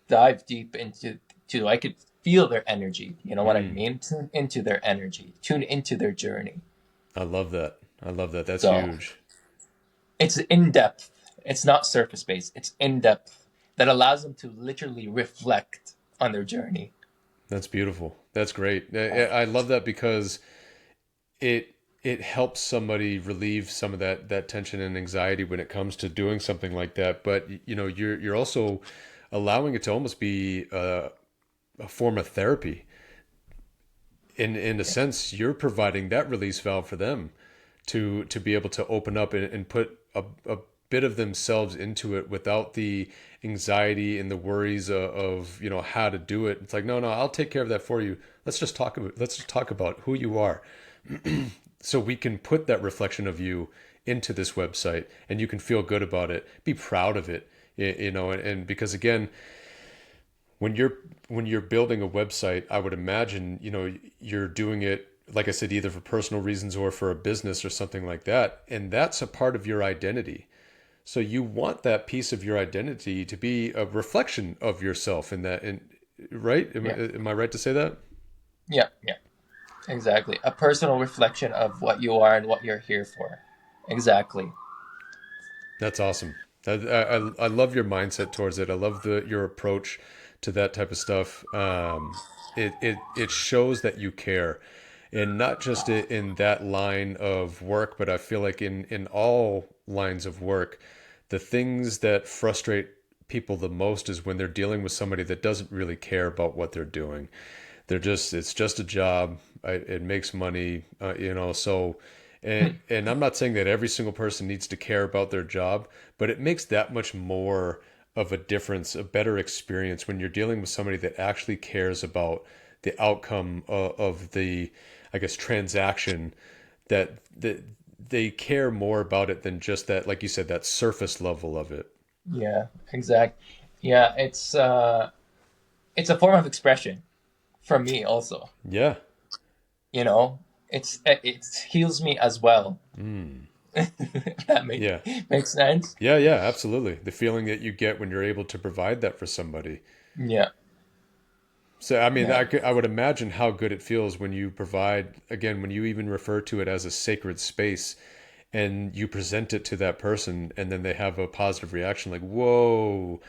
dive deep into I could feel their energy. You know what I mm. mean? Tune into their energy. Tune into their journey. I love that. I love that. That's So huge. it's in depth. It's not surface based. It's in depth that allows them to literally reflect on their journey. That's beautiful. That's great. I love that because it helps somebody relieve some of that tension and anxiety when it comes to doing something like that. But you're also allowing it to almost be a form of therapy. In a sense, you're providing that release valve for them to be able to open up and put a bit of themselves into it without the anxiety and the worries of how to do it. It's like, no, I'll take care of that for you. Let's just talk about who you are, so we can put that reflection of you into this website, and you can feel good about it, be proud of it. And because again, when you're building a website, I would imagine, you're doing it, like I said, either for personal reasons or for a business or something like that. And that's a part of your identity. So you want that piece of your identity to be a reflection of yourself in that, right? Am, Yeah, am I right to say that? yeah, yeah. Exactly. A personal reflection of what you are and what you're here for. Exactly. That's awesome. I love your mindset towards it. I love your approach to that type of stuff. It shows that you care, and not just in that line of work, but I feel like in all lines of work, the things that frustrate people the most is when they're dealing with somebody that doesn't really care about what they're doing. It's just a job. It makes money, so, and I'm not saying that every single person needs to care about their job, but it makes that much more of a difference, a better experience when you're dealing with somebody that actually cares about the outcome of the, I guess, transaction, that they care more about it than just that, like you said, that surface level of it. Yeah, exact. Yeah, it's a form of expression for me also. Yeah. You know, it heals me as well. Mm. That Yeah. makes sense. Yeah, absolutely. The feeling that you get when you're able to provide that for somebody. Yeah, So, I mean, yeah, I would imagine how good it feels when you provide, again, when you even refer to it as a sacred space and you present it to that person and then they have a positive reaction like, whoa,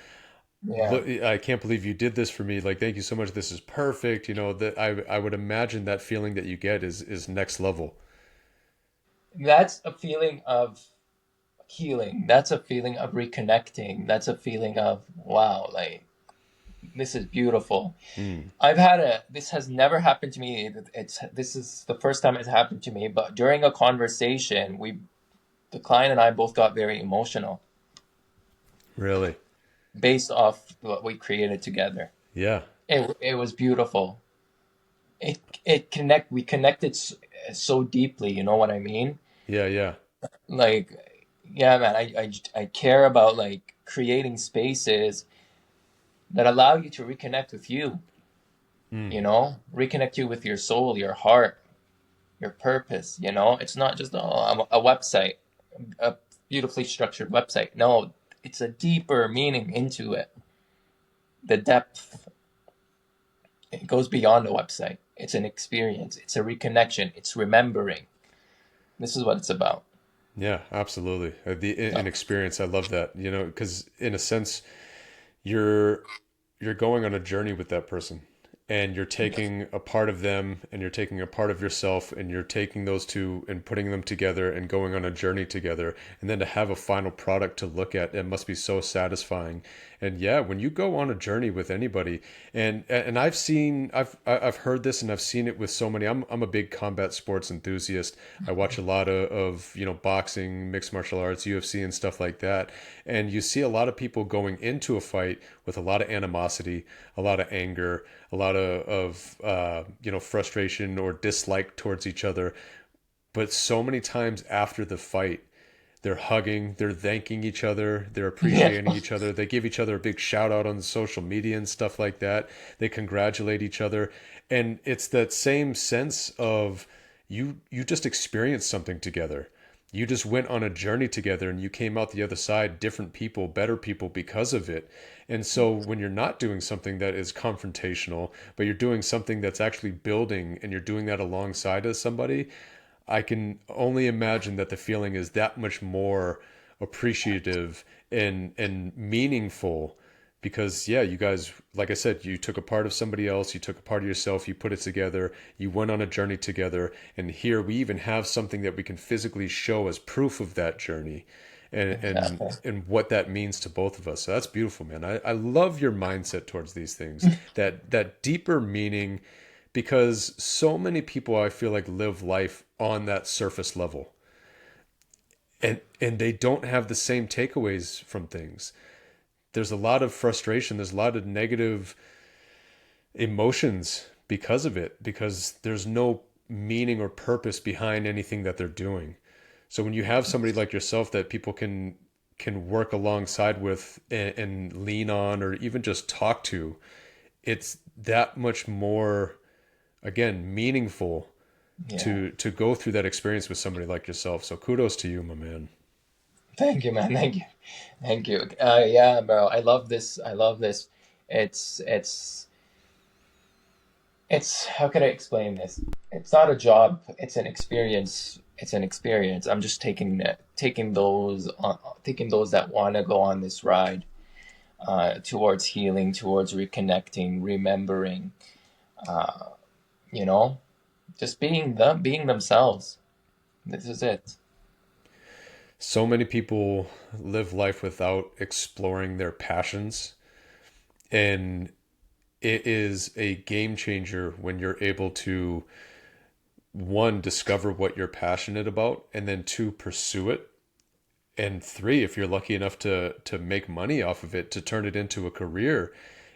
yeah. look, I can't believe you did this for me. Like, thank you so much. This is perfect. That I would imagine that feeling that you get is next level. That's a feeling of healing. That's a feeling of reconnecting. That's a feeling of wow, like this is beautiful. Mm, This has never happened to me. This is the first time it's happened to me, but during a conversation, the client and I both got very emotional really? based off what we created together. Yeah. It was beautiful. We connected so deeply, you know what I mean? Yeah, yeah. Like yeah, man, I care about like creating spaces that allow you to reconnect with you, Mm, reconnect you with your soul, your heart, your purpose. It's not just a website, a beautifully structured website. No, it's a deeper meaning into it. The depth, it goes beyond the website. It's an experience. It's a reconnection. It's remembering. This is what it's about. Yeah, absolutely. An So, experience. I love that. Because in a sense, you're you're going on a journey with that person, and you're yes. taking a part of them and you're taking a part of yourself, and you're taking those two and putting them together and going on a journey together, and then to have a final product to look at, it must be so satisfying. And yeah, when you go on a journey with anybody, and I've heard this and I've seen it with so many. I'm a big combat sports enthusiast. I watch a lot of boxing, mixed martial arts, UFC, and stuff like that. And you see a lot of people going into a fight with a lot of animosity, a lot of anger, a lot of frustration or dislike towards each other. But so many times after the fight, they're hugging, they're thanking each other, they're Yeah. appreciating each other. They give each other a big shout out on social media and stuff like that. They congratulate each other. And it's that same sense of you just experienced something together. You just went on a journey together and you came out the other side different people, better people because of it. And so when you're not doing something that is confrontational, but you're doing something that's actually building and you're doing that alongside of somebody, I can only imagine that the feeling is that much more appreciative and meaningful because yeah, you guys, like I said, you took a part of somebody else, you took a part of yourself, you put it together, you went on a journey together, and here we even have something that we can physically show as proof of that journey and and Exactly. and what that means to both of us. So that's beautiful, man. I love your mindset towards these things. That deeper meaning because so many people I feel like live life on that surface level and they don't have the same takeaways from things. There's a lot of frustration, there's a lot of negative emotions because of it because there's no meaning or purpose behind anything that they're doing. So when you have somebody like yourself that people can work alongside with and lean on or even just talk to, it's that much more again meaningful Yeah. to go through that experience with somebody like yourself. So kudos to you, my man. Thank you, man. Thank you. Thank you. Yeah, bro. I love this. I love this. It's it's it's how can I explain this? It's not a job. It's an experience. It's an experience. I'm just taking those that want to go on this ride towards healing, towards reconnecting, remembering. Uh, you know, just being themselves. This is it. So many people live life without exploring their passions, and it is a game changer when you're able to one discover what you're passionate about and then two pursue it and three if you're lucky enough to make money off of it to turn it into a career.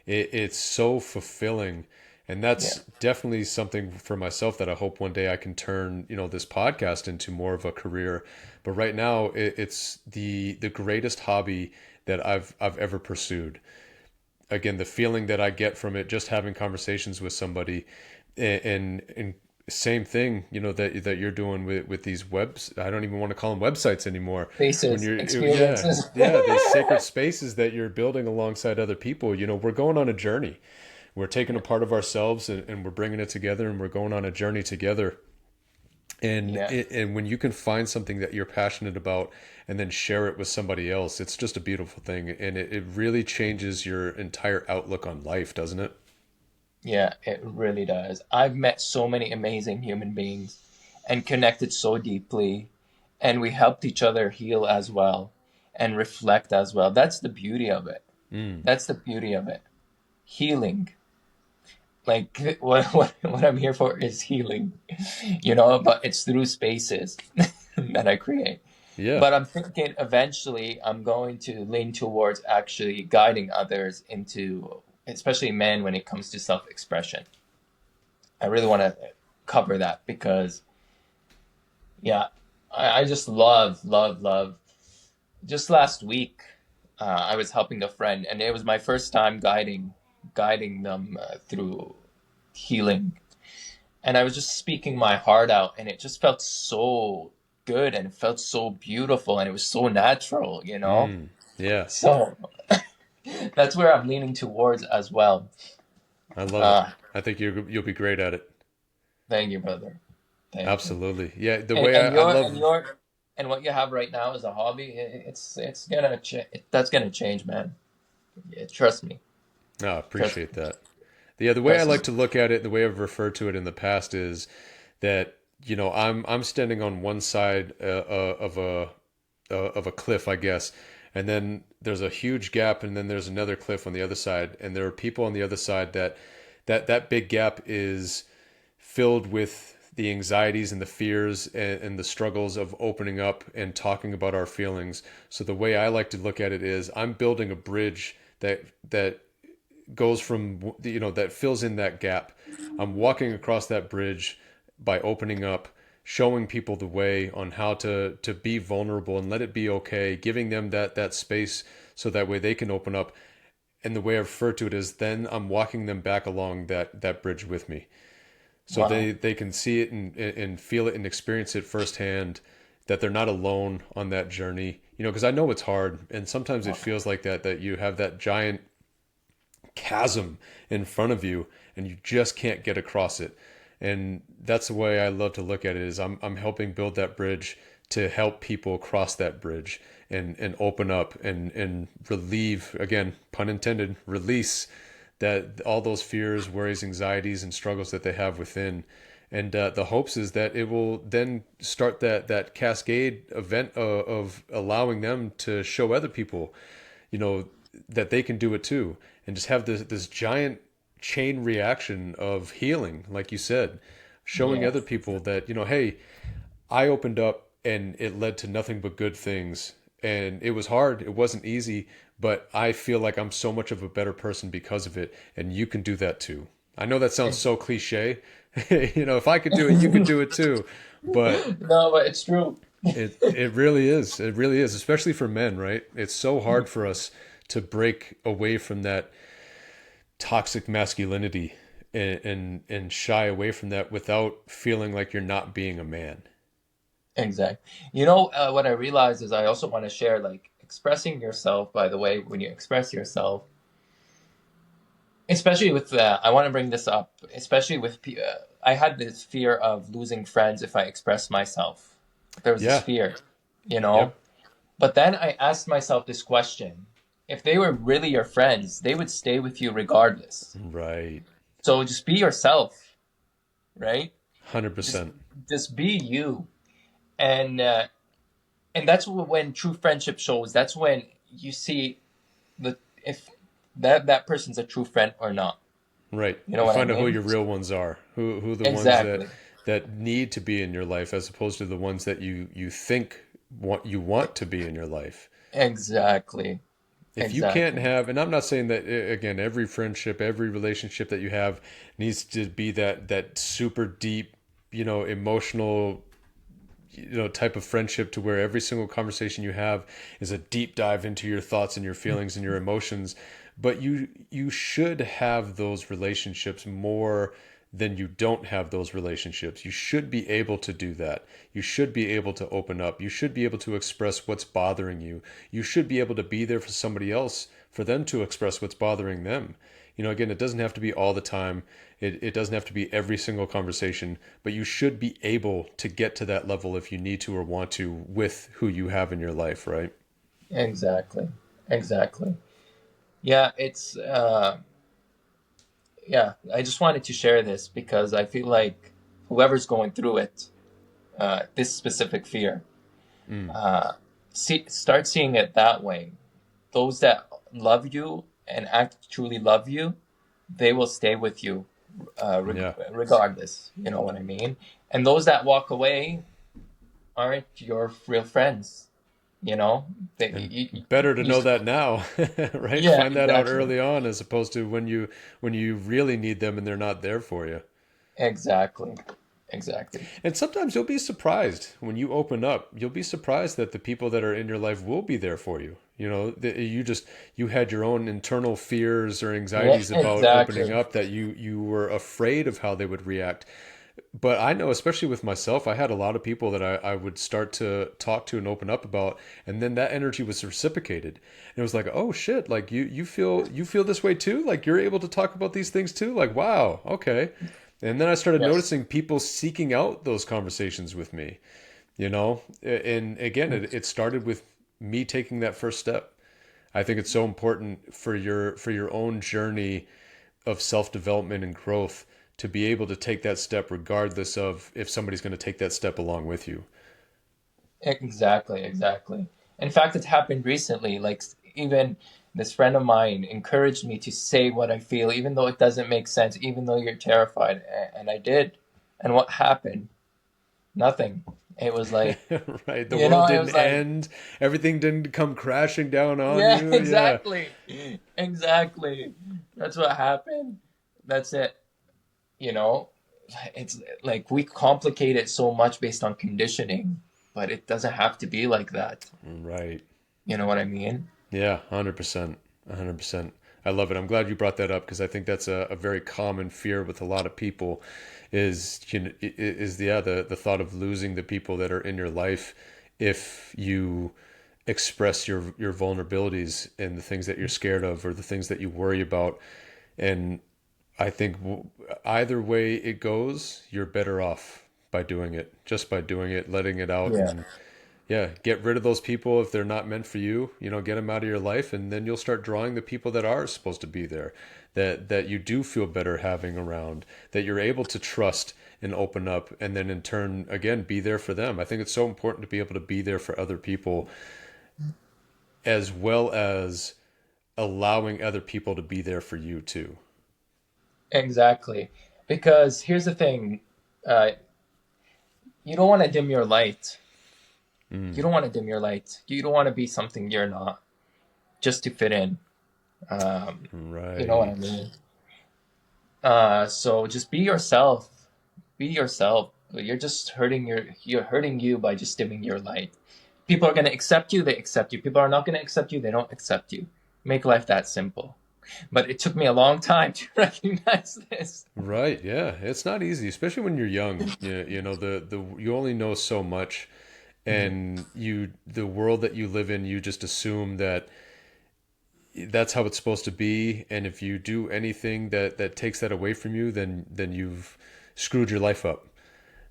It's so fulfilling. And Yeah. that's definitely something for myself that I hope one day I can turn this podcast into more of a career. But right now it's the greatest hobby that I've ever pursued. Again, the feeling that I get from it, just having conversations with somebody, and same thing, that you're doing with these webs. I don't even want to call them websites anymore. When Faces, you're, yeah, experiences. yeah, these sacred spaces that you're building alongside other people. We're going on a journey. We're taking a part of ourselves and we're bringing it together and we're going on a journey together. Yeah. And when you can find something that you're passionate about and then share it with somebody else, it's just a beautiful thing. And it really changes your entire outlook on life, doesn't it? Yeah, it really does. I've met so many amazing human beings and connected so deeply, and we helped each other heal as well and reflect as well. That's the beauty of it. Mm. That's the beauty of it. Healing. Like what I'm here for is healing, but it's through spaces that I create. Yeah. But I'm thinking eventually I'm going to lean towards actually guiding others into, especially men, when it comes to self-expression. I really want to cover that because, yeah, I just love, love, love. Just last week, I was helping a friend, and it was my first time guiding them through healing, and I was just speaking my heart out, and it just felt so good, and it felt so beautiful, and it was so natural. Mm. Yeah, So that's where I'm leaning towards as well. I love it. Uh, I think you'll be great at it. Thank you, brother. Thank you. Absolutely. Yeah, the And way and I your and love. your and what you have right now as a hobby, it's gonna that's gonna change, man. Yeah, trust me. No, I Trust appreciate that. Yeah, the way I trust me. like to look at it, the way I've referred to it in the past is that I'm standing on one side of a cliff, I guess, and then there's a huge gap, and then there's another cliff on the other side, and there are people on the other side that big gap is filled with the anxieties and the fears and the struggles of opening up and talking about our feelings. So the way I like to look at it is I'm building a bridge that goes from that fills in that gap. I'm walking across that bridge by opening up, showing people the way on how to be vulnerable and let it be okay, giving them that space so that way they can open up. And the way I refer to it is then I'm walking them back along that bridge with me, so Wow. they can see it and feel it and experience it firsthand, that they're not alone on that journey. Because I know it's hard, and sometimes it feels like that you have that giant chasm in front of you and you just can't get across it. And that's the way I love to look at it, is I'm helping build that bridge to help people cross that bridge and open up and relieve, again, pun intended, release that all those fears, worries, anxieties, and struggles that they have within. And the hopes is that it will then start that cascade event of allowing them to show other people, you know, that they can do it too, and just have this giant chain reaction of healing, like you said, showing Yeah. other people that, hey, I opened up and it led to nothing but good things. And it was hard, it wasn't easy, but I feel like I'm so much of a better person because of it. And you can do that too. I know that sounds so cliche. If I could do it, you could do it too. But No, but it's true. it really is. It really is, especially for men, right? It's so hard for us to break away from that toxic masculinity and shy away from that without feeling like you're not being a man. Exactly. You know, what I realized is I also want to share, like, expressing yourself, by the way, when you express yourself, especially with I want to bring this up, especially with I had this fear of losing friends if I expressed myself. There was this Yeah. fear, you know? Yep. But then I asked myself this question. If they were really your friends, they would stay with you regardless. Right. So just be yourself, right? Just 100%. just be you. And that's when true friendship shows. That's when you see the if that person's a true friend or not. Right. You know You what I find out who mean? your real ones are, who the ones that Exactly. that need to be in your life, as opposed to the ones that you think want to be in your life. Exactly. If you can't Exactly. have, and I'm not saying that, again, every friendship, every relationship that you have needs to be that super deep, emotional, type of friendship, to where every single conversation you have is a deep dive into your thoughts and your feelings and your emotions. But you should have those relationships more than you don't have those relationships. You should be able to do that. You should be able to open up. You should be able to express what's bothering you. You should be able to be there for somebody else, for them to express what's bothering them. Again, it doesn't have to be all the time. It doesn't have to be every single conversation, but you should be able to get to that level if you need to or want to with who you have in your life, right? Exactly. Exactly. Yeah, yeah, I just wanted to share this because I feel like whoever's going through it, this specific fear, Mm, uh, start seeing it that way. Those that love you and act truly love you, they will stay with you, yeah. regardless. You know what I mean? And those that walk away aren't your real friends. You know, And you, better to you, know that now, right? yeah, Find that out exactly, early on, as opposed to when you really need them and they're not there for you. exactly, exactly. And sometimes you'll be surprised when you open up. You'll be surprised that the people that are in your life will be there for you. That you had your own internal fears or Yeah, anxieties about opening exactly. up, that you were afraid of how they would react. But I know, especially with myself, I had a lot of people that I would start to talk to and open up about, and then that energy was reciprocated. And it was like, oh shit, like you feel this way too? Like you're able to talk about these things too? Like, wow, okay. And then I started Yes. noticing people seeking out those conversations with me, you know? And again, it started with me taking that first step. I think it's so important for your own journey of self-development and growth to be able to take that step regardless of if somebody's going to take that step along with you. Exactly, exactly. In fact, it's happened recently. Like even this friend of mine encouraged me to say what I feel, even though it doesn't make sense, even though you're terrified. And I did. And what happened? Nothing. It was like, Right, the you know, world it didn't was like, end, everything didn't come crashing down on yeah, you. Yeah. exactly. Exactly. That's what happened. That's it. You know, it's like we complicate it so much based on conditioning, but it doesn't have to be like that. Right. You know what I mean? Yeah, 100%. 100%. I love it. I'm glad you brought that up because I think that's a very common fear with a lot of people is you know, is the, yeah, the thought of losing the people that are in your life if you express your vulnerabilities and the things that you're scared of or the things that you worry about. And I think either way it goes, you're better off by doing it, just by doing it, letting it out, Yeah. and yeah, get rid of those people if they're not meant for you. You know, get them out of your life, and then you'll start drawing the people that are supposed to be there, that you do feel better having around, that you're able to trust and open up, and then in turn, again, be there for them. I think it's so important to be able to be there for other people, as well as allowing other people to be there for you too. Exactly. Because here's the thing, uh, you don't want to dim your light. You Mm, don't want to dim your light. You don't want to be something you're not just to fit in. Um, you know what I right. mean? So just be yourself. Be yourself. You're hurting you by just dimming your light. People are gonna accept you, they accept you. People are not gonna accept you, they don't accept you. Make life that simple. But it took me a long time to recognize this. Right, yeah. It's not easy, especially when you're young. You know, the you only know so much and you the world that you live in, you just assume that that's how it's supposed to be, and if you do anything that takes that away from you, then you've screwed your life up.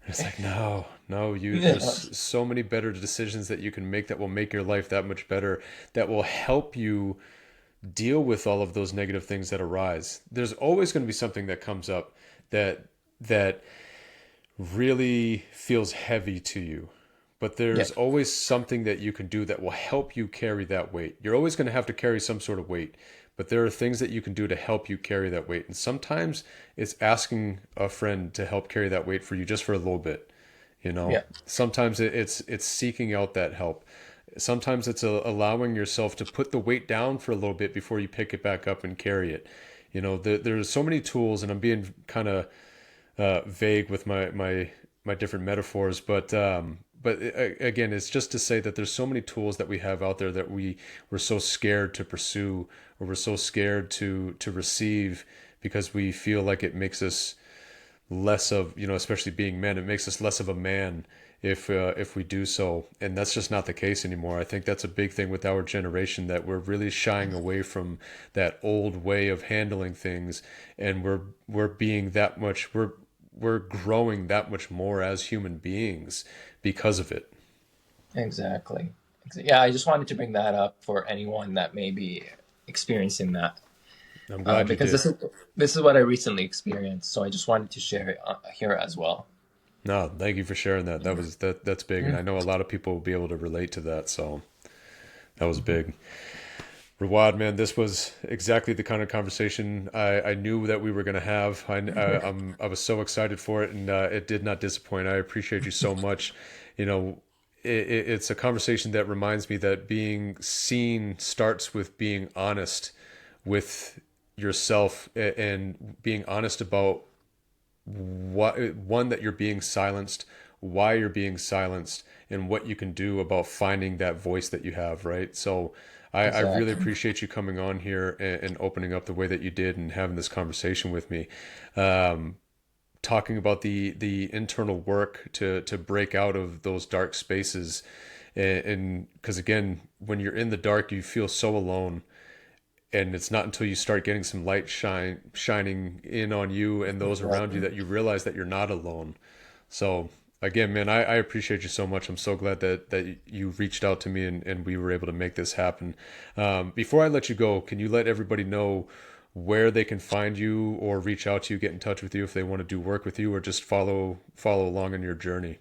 It's like, no, no, you there's Yeah. so many better decisions that you can make that will make your life that much better, that will help you deal with all of those negative things that arise. There's always going to be something that comes up that really feels heavy to you. But Yeah. there's always something that you can do that will help you carry that weight. You're always going to have to carry some sort of weight, but there are things that you can do to help you carry that weight. And sometimes it's asking a friend to help carry that weight for you just for a little bit. You know, Yeah. sometimes it's seeking out that help. Sometimes it's allowing yourself to put the weight down for a little bit before you pick it back up and carry it. You know, there's so many tools, and I'm being kind of vague with my different metaphors, but again, it's just to say that there's so many tools that we have out there that we're so scared to pursue, or we're so scared to receive because we feel like it makes us less of, you know, especially being men, it makes us less of a man if we do so, and that's just not the case anymore. I think that's a big thing with our generation, that we're really shying away from that old way of handling things, and we're being that much we're growing that much more as human beings because of it. Exactly. Yeah, I just wanted to bring that up for anyone that may be experiencing that. I'm glad you Because did. this is what I recently experienced, so I just wanted to share it here as well. No, thank you for sharing that. That's big, and Mhm. I know a lot of people will be able to relate to that. So that was big. Rawad, man, this was exactly the kind of conversation I knew that we were going to have. I was so excited for it, and it did not disappoint. I appreciate you so much. You know, it's a conversation that reminds me that being seen starts with being honest with yourself, and being honest about what, one, that you're being silenced, why you're being silenced, and what you can do about finding that voice that you have, right? So I really Exactly. appreciate you coming on here and opening up the way that you did and having this conversation with me. Um, talking about the internal work to break out of those dark spaces, and because again, when you're in the dark, you feel so alone, and it's not until you start getting some light shining in on you and those around you Exactly. that you realize that you're not alone. So again, man, I appreciate you so much. I'm so glad that you reached out to me and we were able to make this happen. Before I let you go, can you let everybody know where they can find you or reach out to you, get in touch with you if they want to do work with you or just follow along in your journey?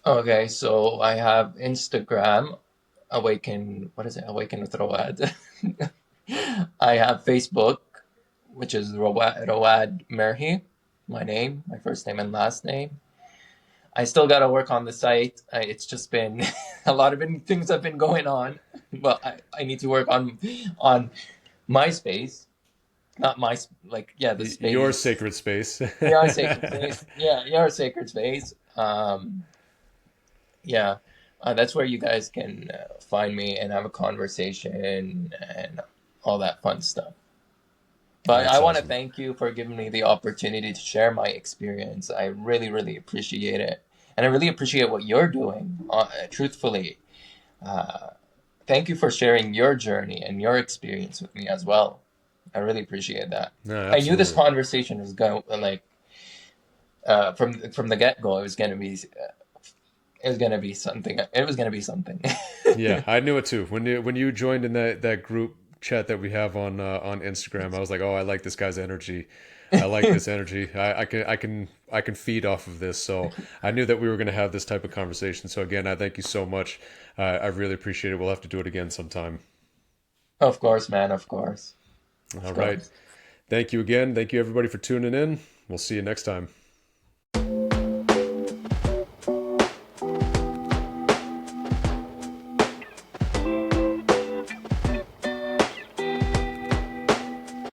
Okay, so I have Instagram, Awaken, what is it? Awaken with Road. I have Facebook, which is Road Merhi, my name, my first name and last name. I still got to work on the site. It's just been a lot of things have been going on. Well, I need to work on MySpace, not my like yeah the Your space. sacred space. Yeah, sacred space. Yeah, your sacred space. Yeah, that's where you guys can find me and have a conversation and all that fun stuff. But I That's want to awesome. thank you for giving me the opportunity to share my experience. I really, really appreciate it. And I really appreciate what you're doing, truthfully. Uh, Thank you for sharing your journey and your experience with me as well. I really appreciate that. No, I knew this absolutely. conversation was going like from the get go. It was gonna be something. It was gonna be something. Yeah, I knew it too. When you joined in that group chat that we have on Instagram, I was like, oh, I like this guy's energy. I like this energy. I can feed off of this. So I knew that we were going to have this type of conversation. So again, I thank you so much. I really appreciate it. We'll have to do it again sometime. Of course, man. Of course. All Of right. course. Thank you again. Thank you everybody for tuning in. We'll see you next time.